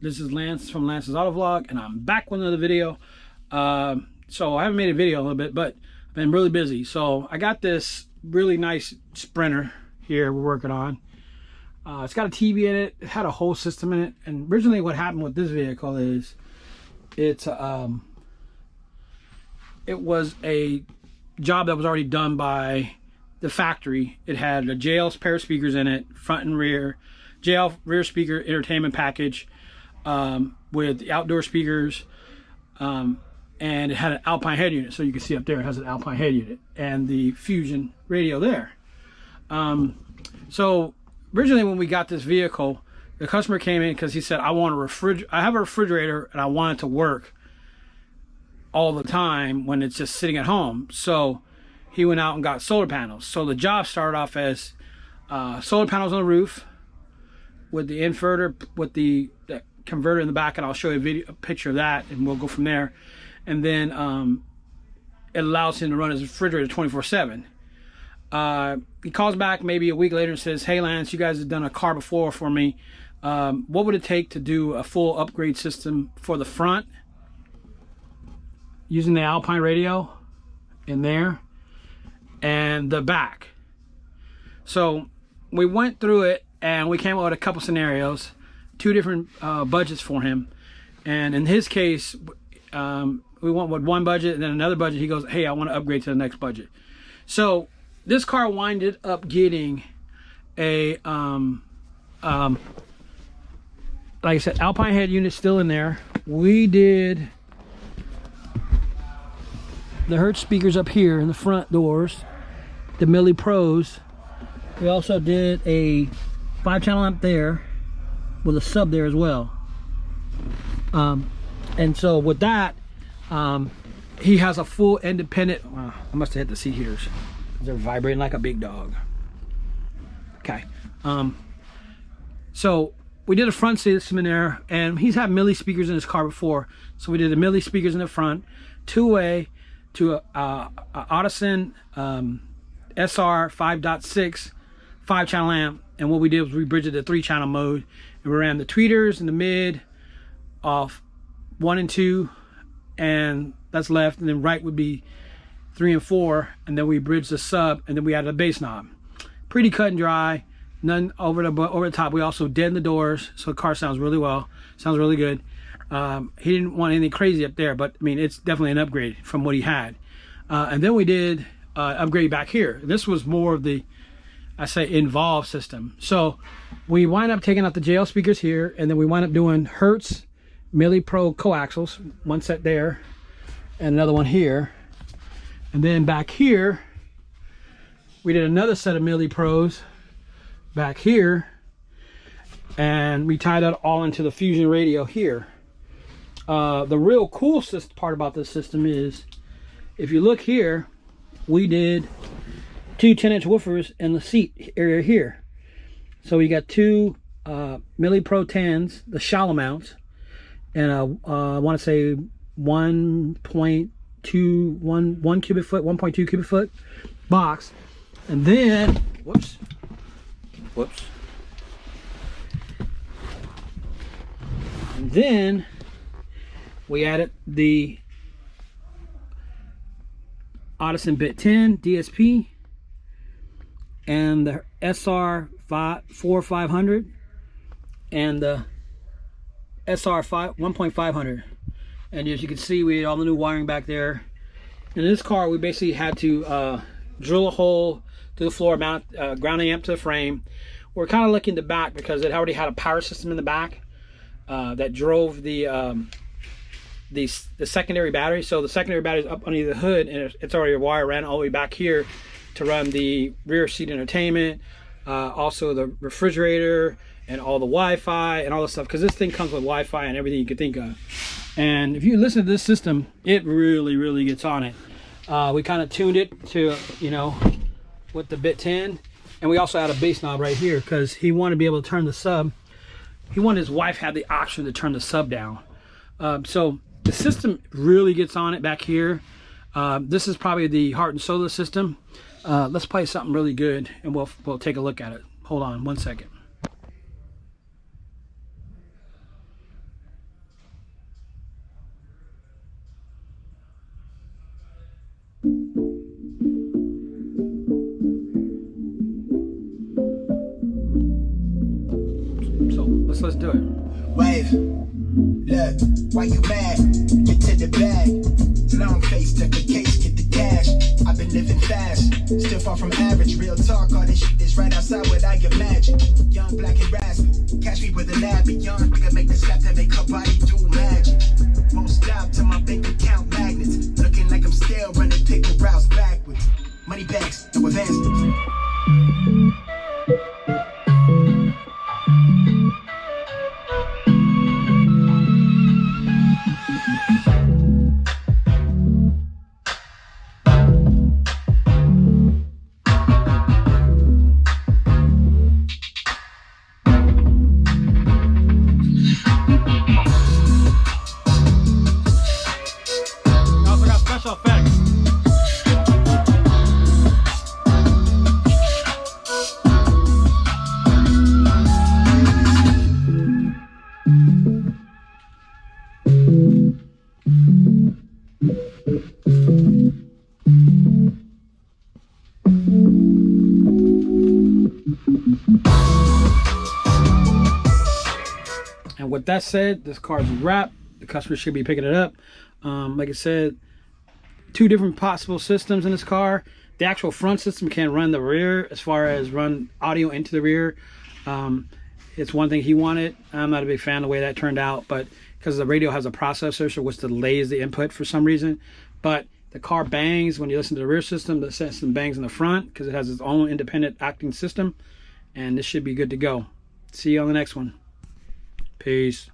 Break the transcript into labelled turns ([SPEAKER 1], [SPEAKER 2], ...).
[SPEAKER 1] This is Lance from Lance's Auto Vlog, and I'm back with another video. So I haven't made a video in a little bit, but I've been really busy. So I got this really nice Sprinter here we're working on. It's got a TV in it. It had a whole system in it. And originally what happened with this vehicle is it was a job that was already done by the factory. It had a JL pair of speakers in it, front and rear, JL rear speaker entertainment package with the outdoor speakers, and it had an Alpine head unit. So you can see up there it has an Alpine head unit and the Fusion radio there. So originally when we got this vehicle, the customer came in because he said, I have a refrigerator and I want it to work all the time when it's just sitting at home. So he went out and got solar panels. So the job started off as solar panels on the roof with the inverter, with the converter in the back, and I'll show you a picture of that, and we'll go from there. And then it allows him to run his refrigerator 24/7. He calls back maybe a week later and says, hey Lance, you guys have done a car before for me. What would it take to do a full upgrade system for the front using the Alpine radio in there and the back? So we went through it and we came up with a couple scenarios, two different budgets for him. And in his case, we went with one budget and then another budget. He goes, hey, I want to upgrade to the next budget. So this car winded up getting a like I said, Alpine head unit still in there. We did the Hertz speakers up here in the front doors, the Milli Pros. We also did a 5-channel amp there with a sub there as well. And so with that, he has a full independent, I must have hit the seat heaters. They're vibrating like a big dog. Okay. So we did a front system in there, and he's had Milli speakers in his car before. So we did the Milli speakers in the front, two-way to a Audison SR 5.6 5-channel amp. And what we did was we bridged it to 3-channel mode, and we ran the tweeters in the mid off 1 and 2, and that's left, and then right would be 3 and 4, and then we bridged the sub, and then we added a bass knob. Pretty cut and dry, none over the top. We also deadened the doors, so the car sounds really well, sounds really good. He didn't want anything crazy up there, but I mean, it's definitely an upgrade from what he had. And then we did upgrade back here. This was more of the, I say, involved system. So we wind up taking out the JL speakers here, and then we wind up doing Hertz Milli Pro coaxials, one set there and another one here. And then back here we did another set of Milli Pros back here, and we tied that all into the Fusion radio here. The real cool part about this system is, if you look here, we did two 10-inch woofers in the seat area here. So we got two Milli Pro 10s, the shallow mounts, and I want to say 1.2 cubic foot, 1.2 cubic foot box. And then whoops, and then we added the Audison Bit 10 DSP and the SR 4500 and the SR 1.500. And as you can see, we had all the new wiring back there. In this car, we basically had to drill a hole to the floor, mount grounding amp to the frame. We're kind of looking the back because it already had a power system in the back that drove the secondary battery. So the secondary battery is up under the hood, and it's already a wire ran all the way back here to run the rear seat entertainment, also the refrigerator and all the Wi-Fi and all this stuff, because this thing comes with Wi-Fi and everything you could think of. And if you listen to this system, it really gets on it. We kind of tuned it to, you know, with the Bit 10, and we also had a bass knob right here because he wanted to be able to turn the sub. He wanted his wife to have the option to turn the sub down. So the system really gets on it back here. This is probably the Heart and Solar system. Let's play something really good, and we'll take a look at it. Hold on one second. so let's do it.
[SPEAKER 2] Wave, look, why you mad? Get to the bag. Long face, took the case, get the cash. I've been living fast, still far from average. Real talk, all this shit is right outside what I imagine. Young, black, and raspy, catch me with a lab. Young, nigga make the slap that make her body do magic. Won't stop till my bank account magnets. Looking like I'm still running paper routes backwards. Money bags, no advancements.
[SPEAKER 1] Special effects. And with that said, this car's wrapped. The customer should be picking it up. Like I said, 2 different possible systems in this car. The actual front system can run the rear as far as run audio into the rear. It's one thing he wanted. I'm not a big fan of the way that turned out, but because the radio has a processor, so which delays the input for some reason. But the car bangs when you listen to the rear system. The system bangs in the front because it has its own independent acting system. And this should be good to go. See you on the next one. Peace.